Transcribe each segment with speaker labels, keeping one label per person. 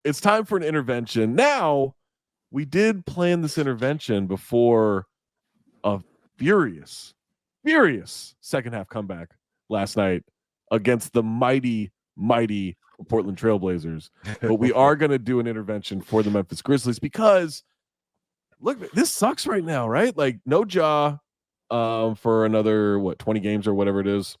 Speaker 1: it's time for an intervention. Now, we did plan this intervention before a furious second half comeback last night against the mighty Portland Trailblazers. But we are going to do an intervention for the Memphis Grizzlies because look, this sucks right now, right? Like no Ja for another 20 games or whatever it is.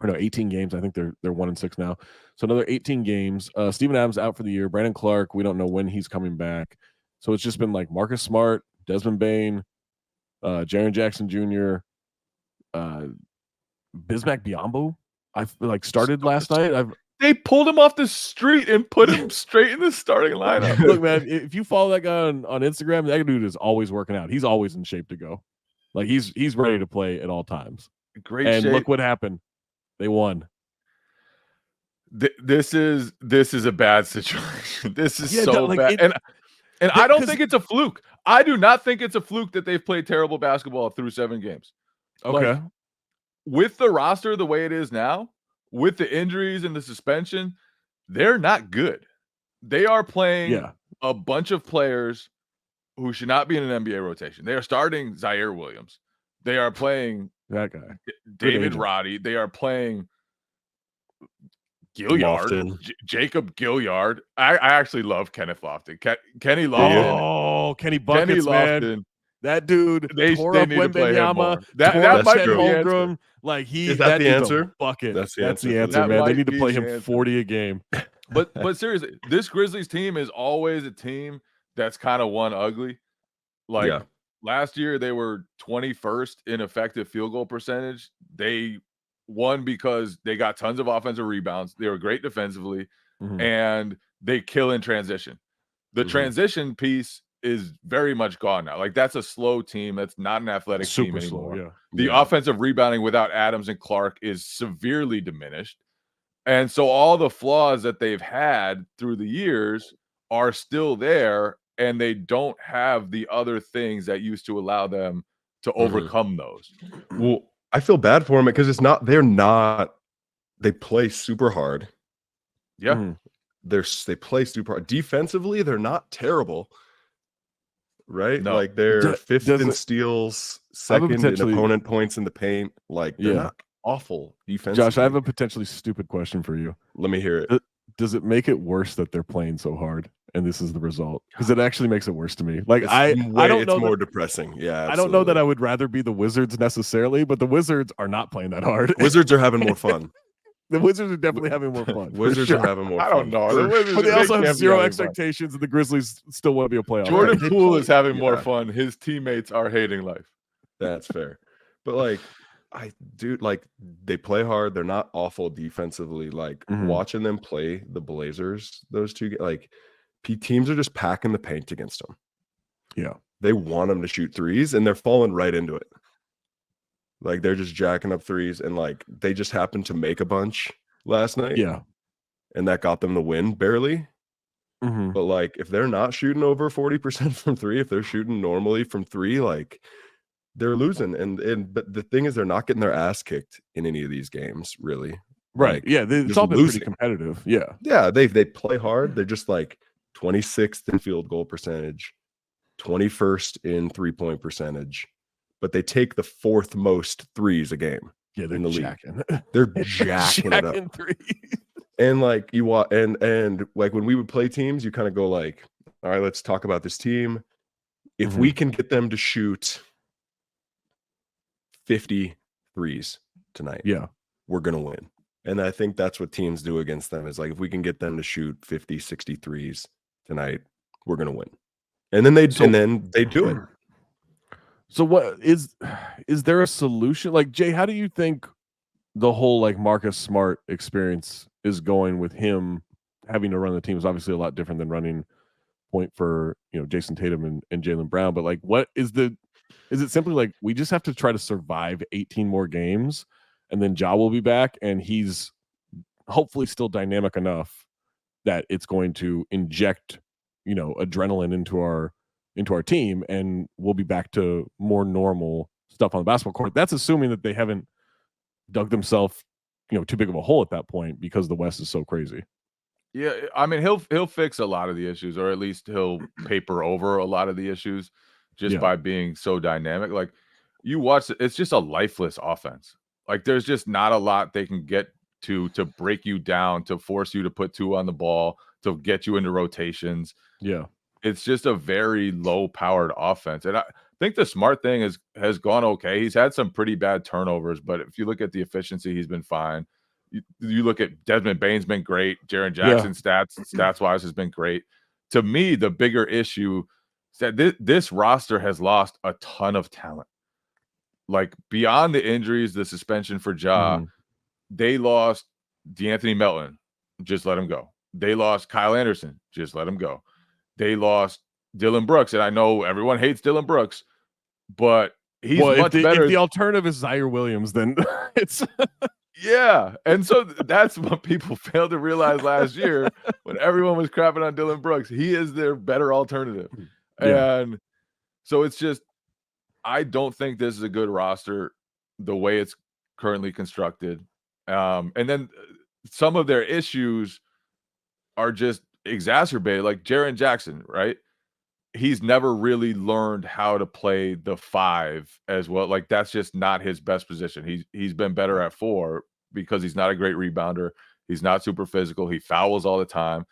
Speaker 1: Or no, 18 games. I think they're 1-6 now. So another 18 games. Steven Adams out for the year. Brandon Clark, we don't know when he's coming back. So it's just been like Marcus Smart, Desmond Bane, Jaren Jackson Jr., Bismack Biyombo. I've started last night.
Speaker 2: They pulled him off the street and put him straight in the starting lineup.
Speaker 1: Look, man, if you follow that guy on Instagram, that dude is always working out. He's always in shape to go. Like he's ready to play at all times.
Speaker 2: Great
Speaker 1: and
Speaker 2: shape.
Speaker 1: Look what happened. They won.
Speaker 2: This is a bad situation. This is bad. And I don't think it's a fluke. I do not think it's a fluke that they've played terrible basketball through 7 games.
Speaker 1: Okay.
Speaker 2: Like, with the roster the way it is now, with the injuries and the suspension, they're not good. They are playing a bunch of players who should not be in an NBA rotation. They are starting Zaire Williams. They are playing
Speaker 1: that guy,
Speaker 2: David Roddy. They are playing Gilliard, Jacob Gilliard. I actually love Kenneth Lofton. Kenny Lofton.
Speaker 1: Oh, Kenny Buckets, man. That dude tore up Wembanyama.
Speaker 2: That might be
Speaker 1: Holmgren. Like
Speaker 3: is that the answer?
Speaker 1: Bucket.
Speaker 3: That's
Speaker 1: the answer, man. They need to play him 40 a game.
Speaker 2: But seriously, this Grizzlies team is always a team that's kind of one ugly. Like last year, they were 21st in effective field goal percentage. They won because they got tons of offensive rebounds. They were great defensively, and they kill in transition. The transition piece is very much gone now. Like that's a slow team. That's not an athletic team anymore.
Speaker 1: Slow,
Speaker 2: The offensive rebounding without Adams and Clark is severely diminished. And so all the flaws that they've had through the years are still there, and they don't have the other things that used to allow them to overcome those.
Speaker 3: Well, I feel bad for them because they play super hard.
Speaker 2: Yeah.
Speaker 3: They play super hard. Defensively, they're not terrible. Right?
Speaker 2: No.
Speaker 3: Like they're fifth in steals, second in opponent points in the paint. Like they're not awful defensively.
Speaker 1: Josh, I have a potentially stupid question for you.
Speaker 3: Let me hear it.
Speaker 1: Does it make it worse that they're playing so hard and this is the result? Because it actually makes it worse to me. Like I don't know.
Speaker 3: It's more depressing. Yeah, absolutely.
Speaker 1: I don't know that I would rather be the Wizards necessarily, but the Wizards are not playing that hard.
Speaker 3: Wizards are having more fun.
Speaker 1: The Wizards are definitely having more fun.
Speaker 3: Wizards are having more fun.
Speaker 2: I don't know.
Speaker 1: But they also have zero expectations, and the Grizzlies still want to be a playoff.
Speaker 2: Jordan Poole is having more fun. His teammates are hating life.
Speaker 3: That's fair. But like, they play hard. They're not awful defensively. Like watching them play the Blazers, those two, like teams are just packing the paint against them.
Speaker 1: Yeah.
Speaker 3: They want them to shoot threes, and they're falling right into it. Like they're just jacking up threes, and like they just happened to make a bunch last night.
Speaker 1: Yeah.
Speaker 3: And that got them the win barely. But like if they're not shooting over 40% from three, if they're shooting normally from three, like they're losing. But the thing is they're not getting their ass kicked in any of these games, really.
Speaker 1: Right.
Speaker 3: Like,
Speaker 1: it's all been pretty competitive. Yeah.
Speaker 3: Yeah, they play hard. They're just like 26th in field goal percentage, 21st in 3-point percentage. But they take the 4th most threes a game.
Speaker 1: Yeah, they're
Speaker 3: in the
Speaker 1: jacking.
Speaker 3: They're jacking it up.
Speaker 1: Threes.
Speaker 3: And like and like when we would play teams, you kind of go like, all right, let's talk about this team. If we can get them to shoot 50 threes tonight, we're gonna win. And I think that's what teams do against them is like if we can get them to shoot 50, 60 threes tonight, we're gonna win. And then they do it.
Speaker 1: So what is there a solution? Like Jay, how do you think the whole like Marcus Smart experience is going with him having to run the team? Is obviously a lot different than running point for Jason Tatum and Jaylen Brown. But like what is it simply like we just have to try to survive 18 more games and then Ja will be back and he's hopefully still dynamic enough that it's going to inject adrenaline into our team and we'll be back to more normal stuff on the basketball court. That's assuming that they haven't dug themselves, too big of a hole at that point because the West is so crazy.
Speaker 2: Yeah, I mean, he'll fix a lot of the issues, or at least he'll paper over a lot of the issues just
Speaker 1: Yeah.
Speaker 2: by being so dynamic. Like, you watch it's just a lifeless offense. Like, there's just not a lot they can get to break you down, to force you to put 2 on the ball, to get you into rotations.
Speaker 1: Yeah.
Speaker 2: It's just a very low-powered offense, and I think the smart thing has gone okay. He's had some pretty bad turnovers, but if you look at the efficiency, he's been fine. You look at Desmond Bane's been great. Jaren
Speaker 1: Yeah.
Speaker 2: Jackson stats-wise has been great. To me, the bigger issue is that this roster has lost a ton of talent. Like, beyond the injuries, the suspension for Ja, they lost DeAnthony Melton, just let him go. They lost Kyle Anderson, just let him go. They lost Dylan Brooks, and I know everyone hates Dylan Brooks, but he's much better.
Speaker 1: If the alternative is Zaire Williams, then it's
Speaker 2: yeah, and so that's what people failed to realize last year when everyone was crapping on Dylan Brooks. He is their better alternative, and so it's just I don't think this is a good roster the way it's currently constructed, and then some of their issues are just exacerbated, like Jaren Jackson, right? He's never really learned how to play the 5 as well. Like, that's just not his best position. He's been better at 4 because he's not a great rebounder. He's not super physical. He fouls all the time.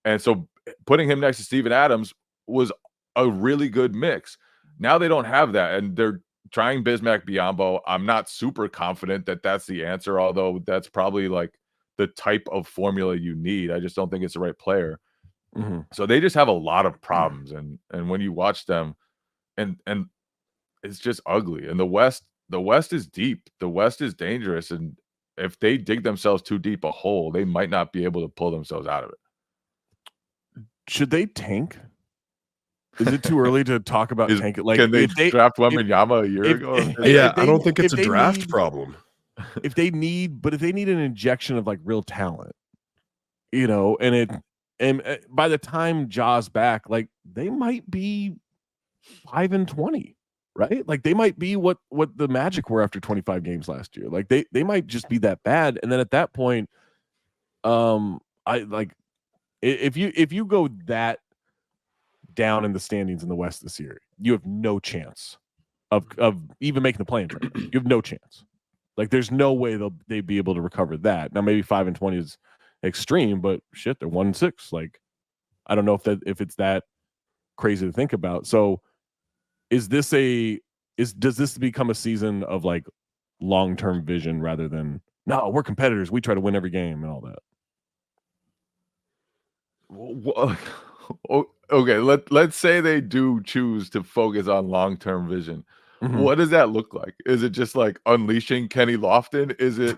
Speaker 2: And so putting him next to Steven Adams was a really good mix. Now they don't have that, and they're trying Bismack Biyombo. I'm not super confident that that's the answer, although that's probably like the type of formula you need. I just don't think it's the right player. So they just have a lot of problems, and when you watch them, and it's just ugly. And the West is deep. The West is dangerous, and if they dig themselves too deep a hole, they might not be able to pull themselves out of it.
Speaker 1: Should they tank? Is it too early to talk about tanking? Like,
Speaker 2: can they draft Wembanyama a year ago?
Speaker 3: I don't think it's a draft problem.
Speaker 1: If they need an injection of like real talent, and by the time Ja's back, like they might be 5-20, right? Like they might be what the Magic were after 25 games last year. Like they might just be that bad. And then at that point, if you go that down in the standings in the West this year, you have no chance of even making the play-in tournament. You have no chance. Like there's no way they'd be able to recover that. Now maybe 5-20 is extreme, but shit, they're 1-6. Like I don't know if it's that crazy to think about. So does this become a season of like long-term vision rather than no, we're competitors, we try to win every game and all that?
Speaker 2: Okay, let's say they do choose to focus on long-term vision. What does that look like? Is it just like unleashing Kenny Lofton? Is it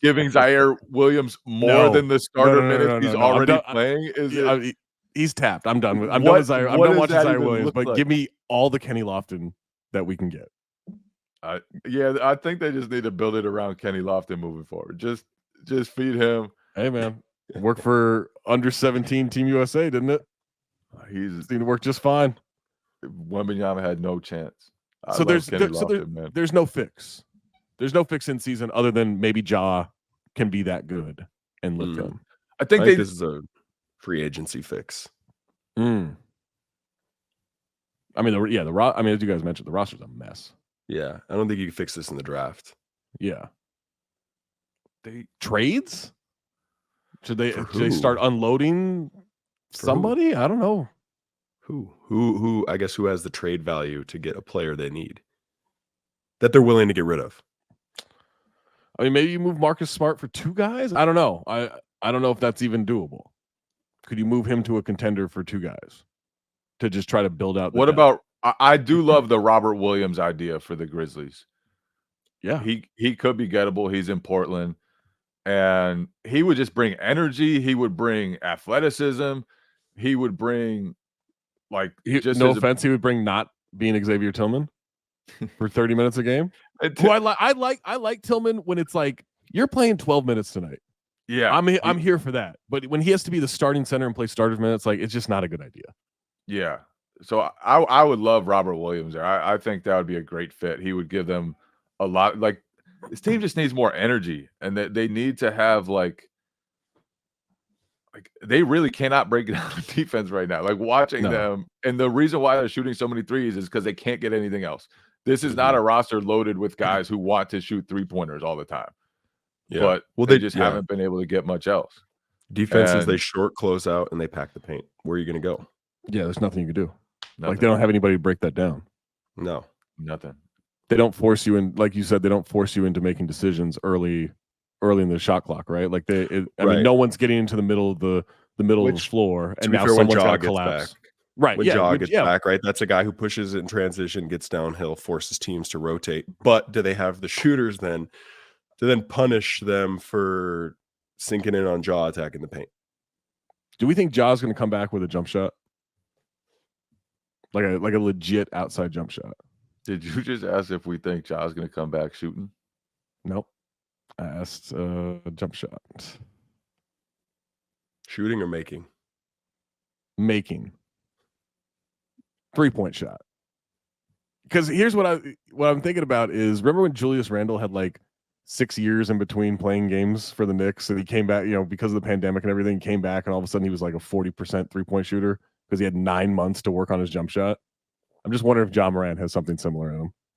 Speaker 2: giving Zaire Williams more than the starter minutes he's already playing?
Speaker 1: He's tapped. I'm done with Zaire. I'm done watching Zaire Williams, but give me all the Kenny Lofton that we can get.
Speaker 2: I think they just need to build it around Kenny Lofton moving forward. Just feed him.
Speaker 1: Hey man, worked for under 17 Team USA, didn't it? He's seemed to work just fine.
Speaker 2: Wembanyama had no chance.
Speaker 1: There's no fix. There's no fix in season other than maybe Ja can be that good and lift him.
Speaker 3: I think this is a free agency fix.
Speaker 1: I mean, as you guys mentioned, the roster's a mess.
Speaker 3: Yeah, I don't think you can fix this in the draft.
Speaker 1: Yeah. Trades? Should they start unloading somebody? I don't know.
Speaker 3: Who I guess who has the trade value to get a player they need that they're willing to get rid of?
Speaker 1: I mean, maybe you move Marcus Smart for 2 guys. I don't know. I don't know if that's even doable. Could you move him to a contender for 2 guys to just try to build out?
Speaker 2: What about? I do love the Robert Williams idea for the Grizzlies.
Speaker 1: Yeah,
Speaker 2: he could be gettable. He's in Portland, and he would just bring energy. He would bring athleticism. He would bring he would bring not being Xavier Tillman for 30 minutes a game. Who I like Tillman when it's like you're playing 12 minutes tonight. Yeah,
Speaker 1: I'm here for that. But when he has to be the starting center and play starters minutes, like it's just not a good idea.
Speaker 2: Yeah. So I would love Robert Williams there. I think that would be a great fit. He would give them a lot. Like this team just needs more energy, and they need to have like like they really cannot break down the defense right now. Like watching them, and the reason why they're shooting so many threes is because they can't get anything else. This is not a roster loaded with guys who want to shoot 3-pointers all the time.
Speaker 3: Yeah.
Speaker 2: But they just haven't been able to get much else.
Speaker 3: Defenses, they short close out and they pack the paint. Where are you going to go?
Speaker 1: Yeah, there's nothing you can do.
Speaker 2: Nothing.
Speaker 1: Like they don't have anybody to break that down.
Speaker 3: No,
Speaker 2: nothing.
Speaker 1: They don't force you in, like you said, they don't force you into making decisions early in the shot clock, right? Like I mean, no one's getting into the middle of the middle of the floor, and now someone's got to collapse.
Speaker 3: Back.
Speaker 1: Right.
Speaker 3: When Ja gets back, right? That's a guy who pushes in transition, gets downhill, forces teams to rotate. But do they have the shooters then to then punish them for sinking in on Ja attacking the paint?
Speaker 1: Do we think Ja's going to come back with a jump shot? Like a legit outside jump shot?
Speaker 2: Did you just ask if we think Ja's going to come back shooting?
Speaker 1: Nope. I asked jump shot.
Speaker 3: Shooting or making?
Speaker 1: Making. 3-point shot. Because here's what I'm thinking about is, remember when Julius Randle had like 6 years in between playing games for the Knicks, and he came back, because of the pandemic and everything, came back, and all of a sudden he was like a 40% 3-point shooter because he had 9 months to work on his jump shot. I'm just wondering if Ja Morant has something similar in him.